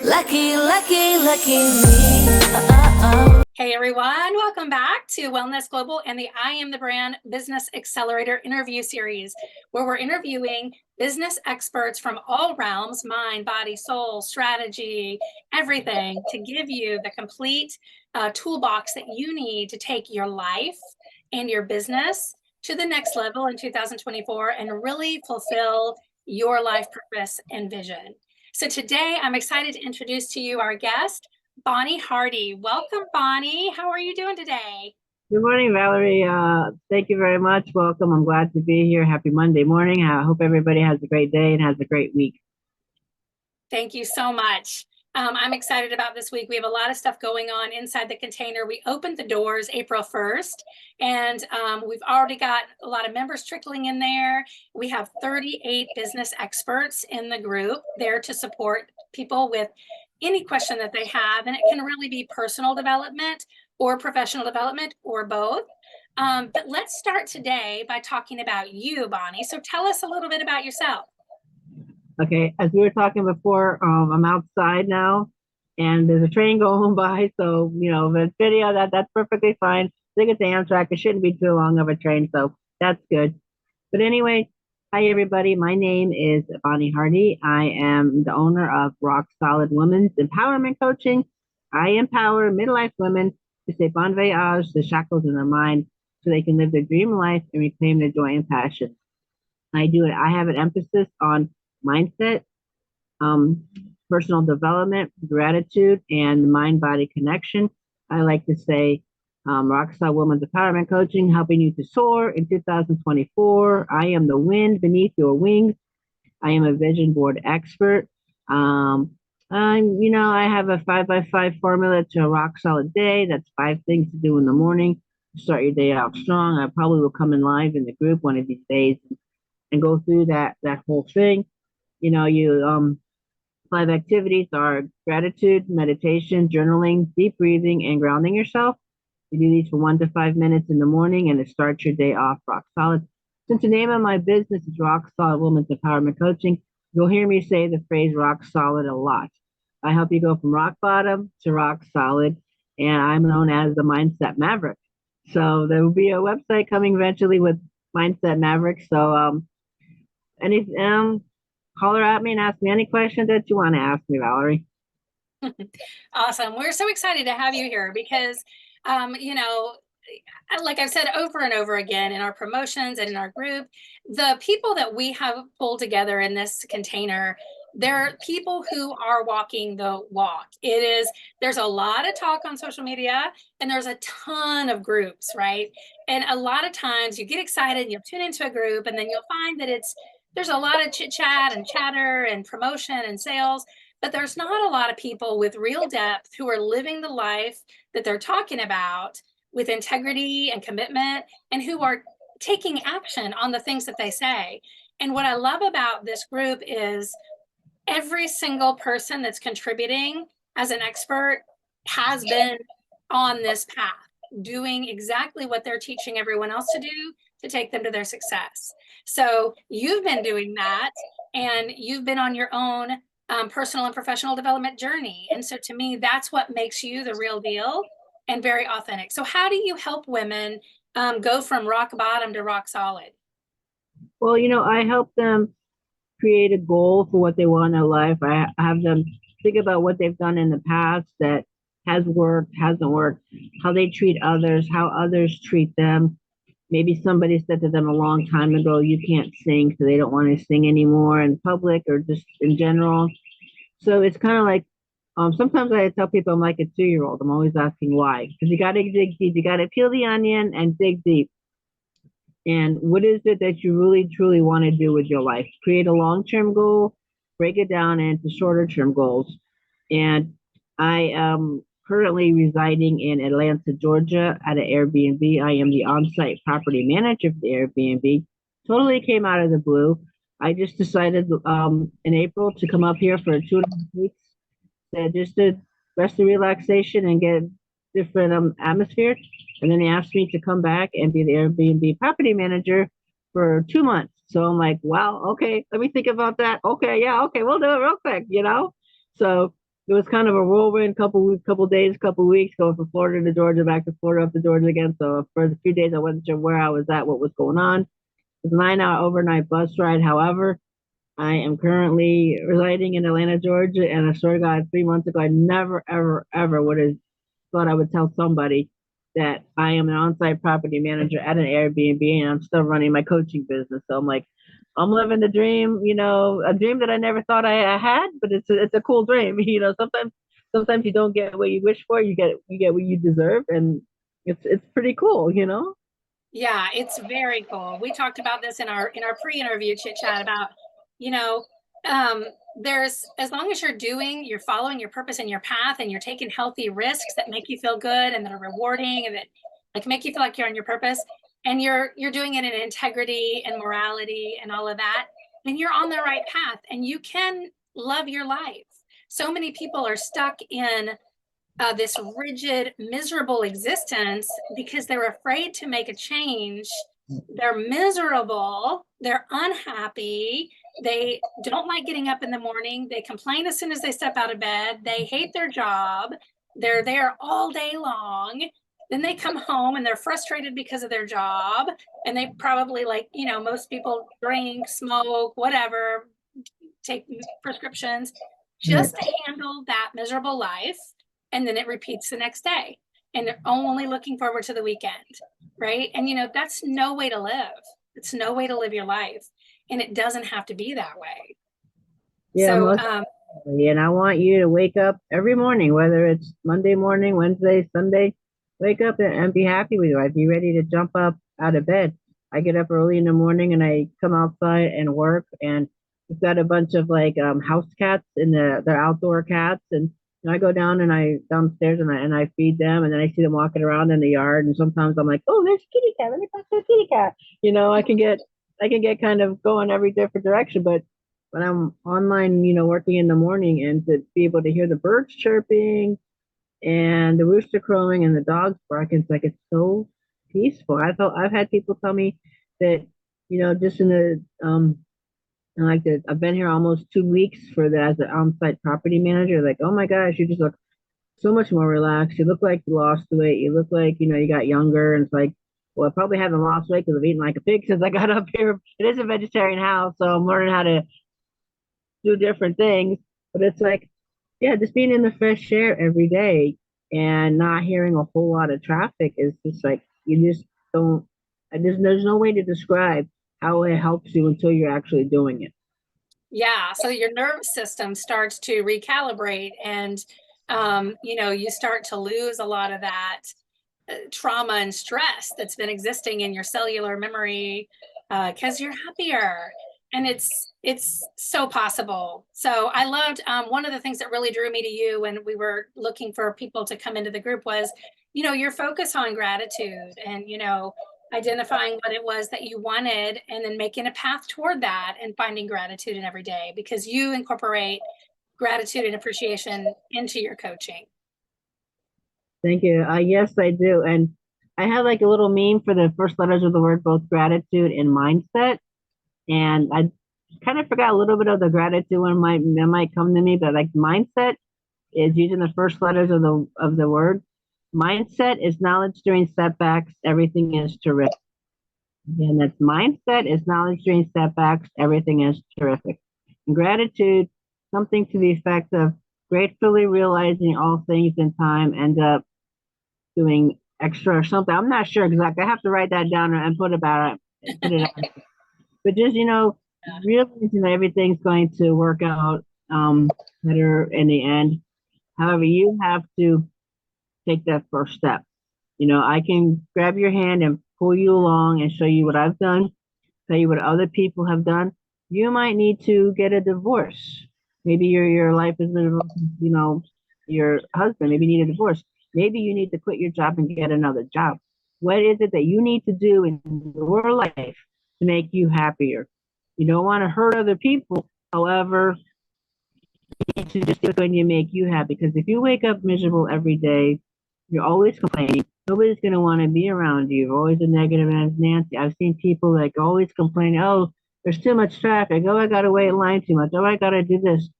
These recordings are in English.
Lucky, lucky, lucky me. Oh. Hey everyone, welcome back to Wellness Global and the I Am the Brand Business Accelerator interview series, where we're interviewing business experts from all realms, mind, body, soul, strategy, everything, to give you the complete toolbox that you need to take your life and your business to the next level in 2024 and really fulfill your life purpose and vision. So today I'm excited to introduce to you our guest, Bonnie Hardie. Welcome, Bonnie. How are you doing today? Good morning, Valerie. Thank you very much. Welcome. I'm glad to be here. Happy Monday morning. I hope everybody has a great day and has a great week. Thank you so much. I'm excited about this week. We have a lot of stuff going on inside the container. We opened the doors April 1st, and we've already got a lot of members trickling in there. We have 38 business experts in the group there to support people with any question that they have, and it can really be personal development or professional development or both. But let's start today by talking about you, Bonnie. So tell us a little bit about yourself. Okay, as we were talking before, I'm outside now, and there's a train going by. So the video that's perfectly fine. I think it's Amtrak. It shouldn't be too long of a train, so that's good. But anyway, hi everybody. My name is Bonnie Hardie. I am the owner of Rock Solid Women's Empowerment Coaching. I empower midlife women to say bon voyage, the shackles in their mind, so they can live their dream life and reclaim their joy and passion. I do it. I have an emphasis on mindset, personal development, gratitude, and mind-body connection. I like to say Rockstar Women's Empowerment Coaching, helping you to soar in 2024. I am the wind beneath your wings. I am a vision board expert. I have a 5x5 formula to a rock solid day. That's 5 things to do in the morning to start your day out strong. I probably will come in live in the group one of these days and go through that whole thing. 5 activities are gratitude, meditation, journaling, deep breathing, and grounding yourself. You do these for 1 to 5 minutes in the morning and to start your day off rock solid. Since the name of my business is Rock Solid Women's Empowerment Coaching, you'll hear me say the phrase rock solid a lot. I help you go from rock bottom to rock solid, and I'm known as the Mindset Maverick. So there will be a website coming eventually with Mindset Maverick. So holler at me and ask me any questions that you want to ask me, Valerie. Awesome. We're so excited to have you here because, like I've said over and over again in our promotions and in our group, the people that we have pulled together in this container, they're people who are walking the walk. There's a lot of talk on social media and there's a ton of groups, right? And a lot of times you get excited and you'll tune into a group and then you'll find that there's a lot of chit chat and chatter and promotion and sales, but there's not a lot of people with real depth who are living the life that they're talking about with integrity and commitment and who are taking action on the things that they say. And what I love about this group is every single person that's contributing as an expert has been on this path, doing exactly what they're teaching everyone else to do to take them to their success. So you've been doing that and you've been on your own personal and professional development journey. And so to me, that's what makes you the real deal and very authentic. So how do you help women go from rock bottom to rock solid? Well, I help them create a goal for what they want in their life. I have them think about what they've done in the past that has worked, hasn't worked, how they treat others, how others treat them. Maybe somebody said to them a long time ago, you can't sing, so they don't want to sing anymore in public or just in general. So it's kind of like, sometimes I tell people I'm like a 2-year-old. I'm always asking why, because you got to dig deep. You got to peel the onion and dig deep. And what is it that you really, truly want to do with your life? Create a long-term goal, break it down into shorter-term goals. And I am currently residing in Atlanta, Georgia at an Airbnb. I am the on-site property manager for the Airbnb. Totally came out of the blue. I just decided in April to come up here for 2.5 weeks, just to rest and relaxation and get different atmosphere. And then they asked me to come back and be the Airbnb property manager for 2 months. So I'm like, wow, okay, let me think about that. Okay, yeah, okay, we'll do it real quick, So it was kind of a whirlwind couple days, couple weeks, going from Florida to Georgia, back to Florida, up to Georgia again. So for a few days, I wasn't sure where I was at, what was going on. It was a 9 hour overnight bus ride. However, I am currently residing in Atlanta, Georgia, and I swear to God, 3 months ago, I never, ever, ever would have thought I would tell somebody that I am an on-site property manager at an Airbnb and I'm still running my coaching business. So I'm like, I'm living the dream, a dream that I never thought I had, but it's a cool dream. Sometimes you don't get what you wish for, you get what you deserve, and it's pretty cool. Yeah, it's very cool. We talked about this in our pre-interview chit chat about, you know, um, there's as long as you're following your purpose and your path and you're taking healthy risks that make you feel good and that are rewarding and that like make you feel like you're on your purpose and you're doing it in integrity and morality and all of that, then you're on the right path and you can love your life. So many people are stuck in this rigid, miserable existence because they're afraid to make a change. They're miserable, they're unhappy, they don't like getting up in the morning, they complain as soon as they step out of bed, they hate their job, they're there all day long. Then they come home and they're frustrated because of their job. And they probably, like, most people drink, smoke, whatever, take prescriptions Right. just to handle that miserable life, and then it repeats the next day and they're only looking forward to the weekend, right? And that's no way to live. It's no way to live your life, and it doesn't have to be that way. Yeah, So most definitely. And I want you to wake up every morning, whether it's Monday morning, Wednesday, Sunday, wake up and be happy with your life. Be ready to jump up out of bed. I get up early in the morning and I come outside and work, and we've got a bunch of like house cats and they're outdoor cats, and I go down and I downstairs and I feed them, and then I see them walking around in the yard, and sometimes I'm like, oh, there's a kitty cat. Let me talk to the kitty cat. I can get kind of going every different direction, but when I'm online, working in the morning, and to be able to hear the birds chirping and the rooster crowing and the dogs barking, it's so peaceful. I've had people tell me that, just in the I've been here almost 2 weeks for the as an on-site property manager. Like, oh my gosh, you just look so much more relaxed. You look like you lost weight. You look like, you got younger. And it's like, well, I probably haven't lost weight because I've eaten like a pig since I got up here. It is a vegetarian house, so I'm learning how to do different things. But it's like, yeah, just being in the fresh air every day and not hearing a whole lot of traffic is just like, you just don't, there's no way to describe how it helps you until you're actually doing it. yeah, so your nervous system starts to recalibrate, and you start to lose a lot of that trauma and stress that's been existing in your cellular memory because you're happier, and it's so possible. So I loved one of the things that really drew me to you when we were looking for people to come into the group was your focus on gratitude, and identifying what it was that you wanted and then making a path toward that and finding gratitude in every day because you incorporate gratitude and appreciation into your coaching. Thank you. Yes, I do. And I have like a little meme for the first letters of the word, both gratitude and mindset. And I kind of forgot a little bit of the gratitude one might come to me, but like mindset is using the first letters of the word. Mindset is knowledge during setbacks. Everything is terrific. And that's mindset is knowledge during setbacks. Everything is terrific. And gratitude, something to the effect of gratefully realizing all things in time end up doing extra or something. I'm not sure exactly. I have to write that down and put it out. But just, realizing that everything's going to work out better in the end. However, you have to take that first step. I can grab your hand and pull you along and show you what I've done, tell you what other people have done. You might need to get a divorce. Maybe your life is miserable, your husband. Maybe you need a divorce. Maybe you need to quit your job and get another job. What is it that you need to do in your life to make you happier? You don't want to hurt other people. However, you need to just do it when you make you happy. Because if you wake up miserable every day, you're always complaining. Nobody's going to want to be around you. You're always a negative Nancy. I've seen people like always complaining, oh, there's too much traffic. Oh, I got to wait in line too much. Oh, I got to do this.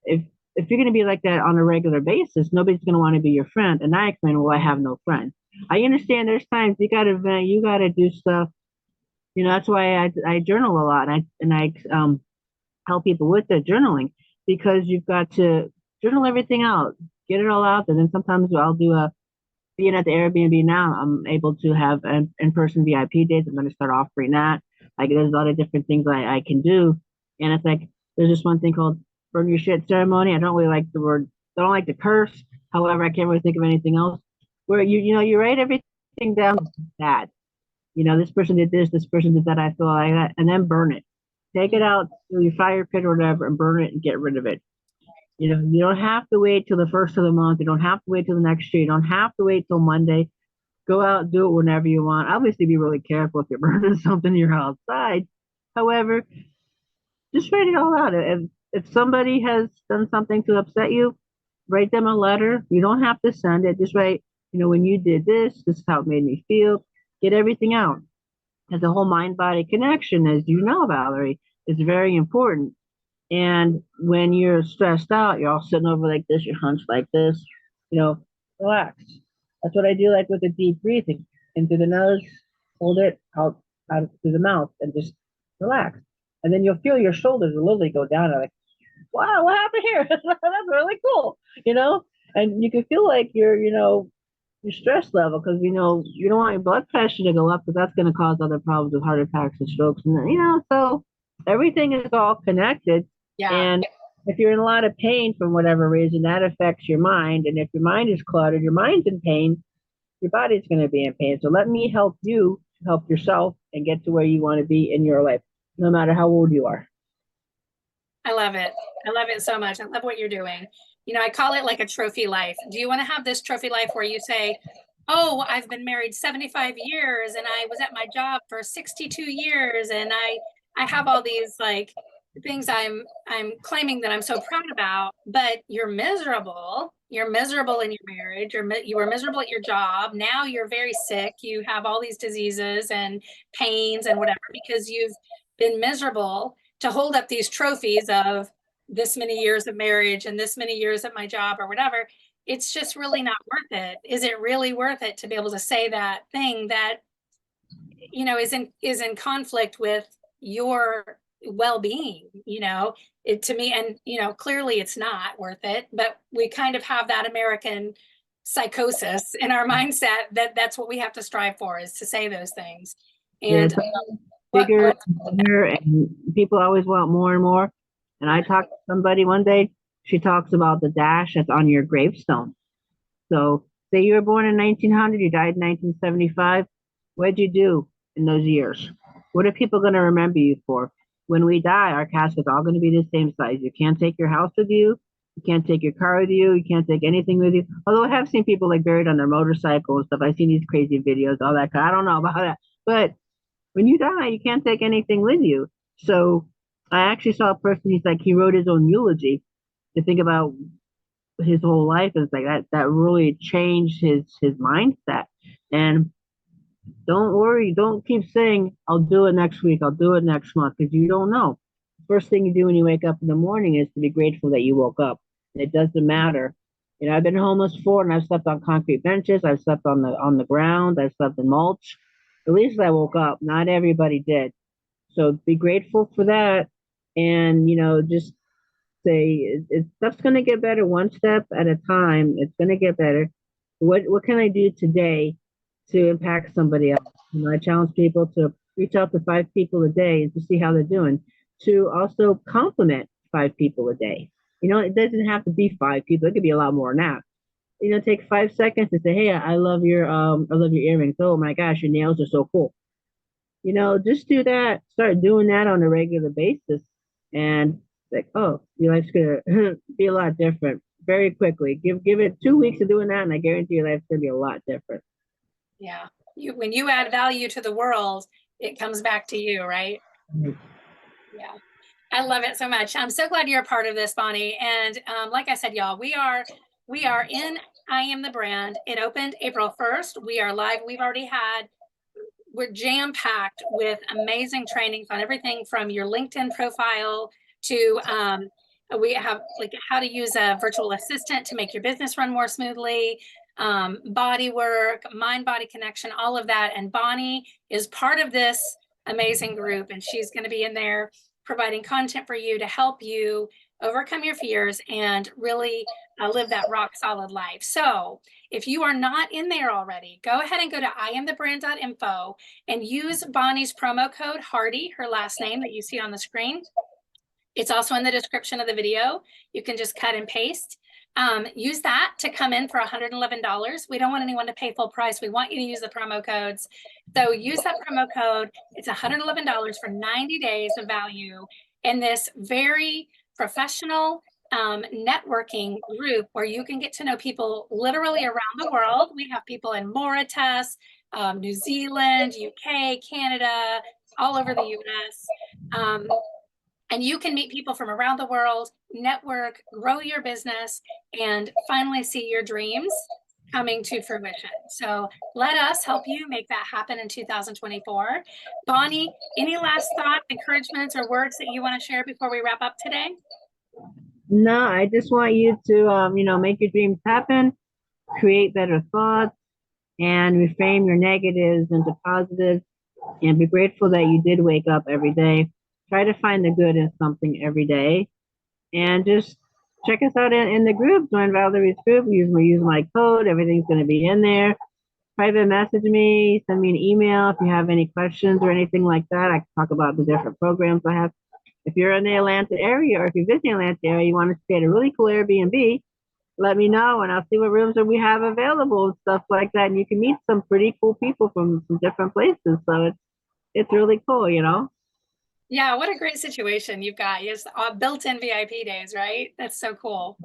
If if you're going to be like that on a regular basis, nobody's going to want to be your friend. And I explain, well, I have no friends. I understand there's times you got to vent, you got to do stuff. You know, that's why I journal a lot. And I help people with their journaling because you've got to journal everything out, get it all out there. Then sometimes I'll do a, being at the Airbnb now, I'm able to have an in-person VIP days. I'm going to start offering that. Like there's a lot of different things I can do. And it's like, there's this one thing called burn your shit ceremony. I don't really like the word, I don't like the curse. However, I can't really think of anything else where you know, you write everything down bad. You know, this person did this person did that. I feel like that, and then burn it. Take it out to your fire pit or whatever and burn it and get rid of it. You know, you don't have to wait till the first of the month. You don't have to wait till the next year. You don't have to wait till Monday. Go out, do it whenever you want. Obviously, be really careful if you're burning something you're outside. However, just write it all out. If somebody has done something to upset you, write them a letter. You don't have to send it. Just write, you know, when you did this, this is how it made me feel. Get everything out. Because the whole mind body connection, as you know, Valerie, is very important. And when you're stressed out, you're all sitting over like this, you're hunched like this, you know, relax. That's what I do, like with the deep breathing in through the nose, hold it out through the mouth, and just relax. And then you'll feel your shoulders literally go down. Like, wow, what happened here? That's really cool, you know? And you can feel like you know, your stress level because, you know, you don't want your blood pressure to go up because that's going to cause other problems with heart attacks and strokes. And, then, you know, so everything is all connected. Yeah. And if you're in a lot of pain from whatever reason, that affects your mind. And if your mind is cluttered, your mind's in pain, your body's going to be in pain. So let me help you help yourself and get to where you want to be in your life, no matter how old you are. I love it. I love it so much. I love what you're doing. You know, I call it like a trophy life. Do you want to have this trophy life where you say, oh, I've been married 75 years and I was at my job for 62 years and I have all these like things I'm claiming that I'm so proud about, but you're miserable. You're miserable in your marriage. You were miserable at your job. Now you're very sick. You have all these diseases and pains and whatever because you've been miserable to hold up these trophies of this many years of marriage and this many years at my job or whatever. It's just really not worth it. Is it really worth it to be able to say that thing that, you know, is in conflict with your well-being, you know, it to me, and, you know, clearly it's not worth it, but we kind of have that American psychosis in our mindset that that's what we have to strive for is to say those things. Yeah, And bigger and better, and people always want more and more. And I talked to somebody one day, she talks about the dash that's on your gravestone. So say you were born in 1900, you died in 1975. What'd you do in those years? What are people going to remember you for? When we die, our casket's all going to be the same size. You can't take your house with you. You can't take your car with you. You can't take anything with you. Although I have seen people like buried on their motorcycle and stuff. I've seen these crazy videos, all that. I don't know about that. But when you die, you can't take anything with you. So I actually saw a person, he's like, he wrote his own eulogy to think about his whole life. Is like that really changed his mindset. And don't worry, don't keep saying, I'll do it next week, I'll do it next month, because you don't know. First thing you do when you wake up in the morning is to be grateful that you woke up. It doesn't matter. You know, I've been homeless before and I've slept on concrete benches, I've slept on the ground, I've slept in mulch. At least I woke up. Not everybody did. So be grateful for that. And, you know, just say stuff's going to get better one step at a time. It's going to get better. What can I do today to impact somebody else? You know, I challenge people to reach out to 5 people a day and to see how they're doing. To also compliment 5 people a day. You know, it doesn't have to be 5 people. It could be a lot more than that. You know, take 5 seconds and say, "Hey, I love your earrings. Oh my gosh, your nails are so cool." You know, just do that. Start doing that on a regular basis, and like, oh, your life's gonna be a lot different very quickly. Give it 2 weeks of doing that, and I guarantee your life's gonna be a lot different. yeah, when you add value to the world, it comes back to you, right? Mhm. Yeah. I love it so much. I'm so glad you're a part of this, Bonnie. And like I said, y'all, we are in I Am the Brand. It opened April 1st. We are live. We're jam-packed with amazing trainings on everything from your LinkedIn profile to We have like how to use a virtual assistant to make your business run more smoothly, body work, mind-body connection, all of that. And Bonnie is part of this amazing group, and she's going to be in there providing content for you to help you overcome your fears and really live that rock solid life. So if you are not in there already, go ahead and go to iamthebrand.info and use Bonnie's promo code Hardie, her last name that you see on the screen. It's also in the description of the video. You can just cut and paste. Use that to come in for $111. We don't want anyone to pay full price. We want you to use the promo codes. So use that promo code. It's $111 for 90 days of value in this very professional networking group where you can get to know people literally around the world. We have people in Mauritius, New Zealand, UK, Canada, all over the US. And you can meet people from around the world, network, grow your business, and finally see your dreams coming to fruition. So let us help you make that happen in 2024. Bonnie, any last thoughts, encouragements, or words that you want to share before we wrap up today? No, I just want you to, make your dreams happen, create better thoughts, and reframe your negatives into positives, and be grateful that you did wake up every day. Try to find the good in something every day, and just check us out in the group. Join Valerie's group. Use my code. Everything's going to be in there. Private message me. Send me an email if you have any questions or anything like that. I can talk about the different programs I have. If you're in the Atlanta area, or if you're visiting the Atlanta area, you want to stay at a really cool Airbnb, let me know, and I'll see what rooms that we have available and stuff like that. And you can meet some pretty cool people from some different places. So it's really cool, Yeah, what a great situation you've got. You just built-in VIP days, right? That's so cool.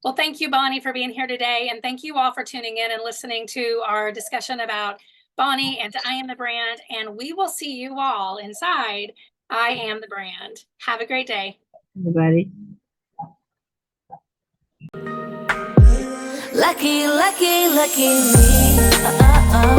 Well, thank you, Bonnie, for being here today. And thank you all for tuning in and listening to our discussion about Bonnie and I Am the Brand. And we will see you all inside I Am the Brand. Have a great day. Everybody. Lucky, lucky, lucky me.